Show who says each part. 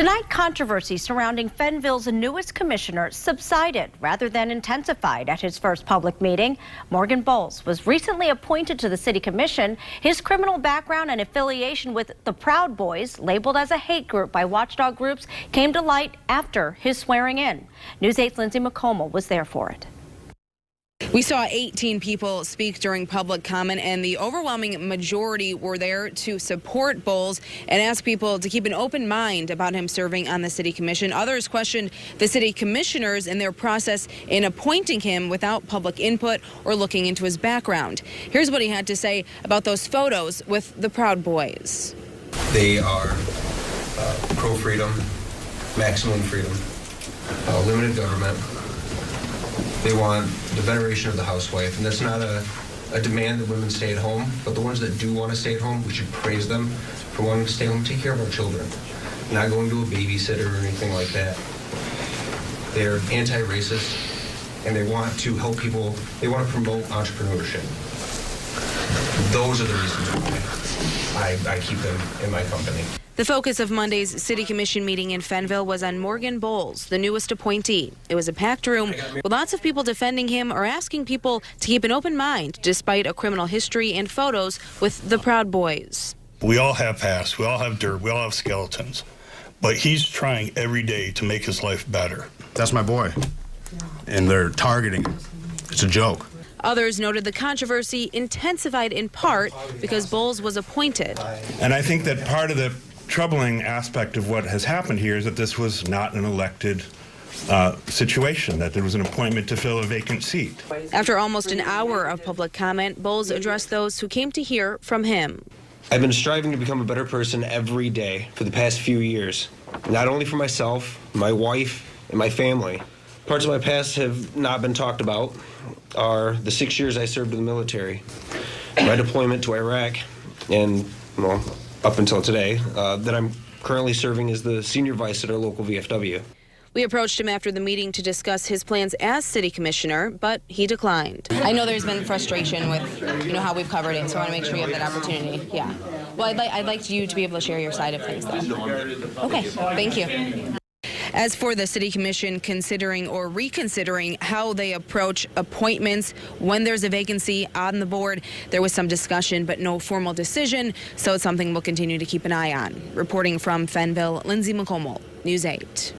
Speaker 1: Tonight, controversy surrounding Fenville's newest commissioner subsided rather than intensified at his first public meeting. Morgan Bolles was recently appointed to the city commission. His criminal background and affiliation with the Proud Boys, labeled as a hate group by watchdog groups, came to light after his swearing in. News 8's Lindsay McComal was there for it.
Speaker 2: We saw 18 people speak during public comment, and the overwhelming majority were there to support Bolles and ask people to keep an open mind about him serving on the city commission. Others questioned the city commissioners and their process in appointing him without public input or looking into his background. Here's what he had to say about those photos with the Proud Boys.
Speaker 3: They are pro-freedom, maximum freedom, limited government. They want the veneration of the housewife, and that's not a demand that women stay at home, but the ones that do want to stay at home, we should praise them for wanting to stay home, take care of our children, not going to a babysitter or anything like that. They're anti-racist, and they want to help people, they want to promote entrepreneurship. Those are the reasons why I keep them in my company.
Speaker 2: The focus of Monday's City Commission meeting in Fenville was on Morgan Bolles, the newest appointee. It was a packed room with lots of people defending him or asking people to keep an open mind despite a criminal history and photos with the Proud Boys.
Speaker 4: We all have past, we all have dirt, we all have skeletons, but he's trying every day to make his life better.
Speaker 5: That's my boy, and they're targeting him. It's a joke.
Speaker 2: Others noted the controversy intensified in part because Bolles was appointed.
Speaker 4: And I think that part of the troubling aspect of what has happened here is that this was not an elected situation, that there was an appointment to fill a vacant seat.
Speaker 2: After almost an hour of public comment, Bolles addressed those who came to hear from him.
Speaker 3: I've been striving to become a better person every day for the past few years, not only for myself, my wife, and my family. Parts of my past have not been talked about are the 6 years I served in the military, my deployment to Iraq, and, well, up until today, that I'm currently serving as the senior vice at our local VFW.
Speaker 2: We approached him after the meeting to discuss his plans as city commissioner, but he declined. I know there's been frustration with, how we've covered it, so I want to make sure you have that opportunity. Yeah. Well, I'd like you to be able to share your side of things, though. Okay. Thank you. As for the city commission considering or reconsidering how they approach appointments when there's a vacancy on the board, there was some discussion but no formal decision, so it's something we'll continue to keep an eye on. Reporting from Fenville, Lindsay McComal, News 8.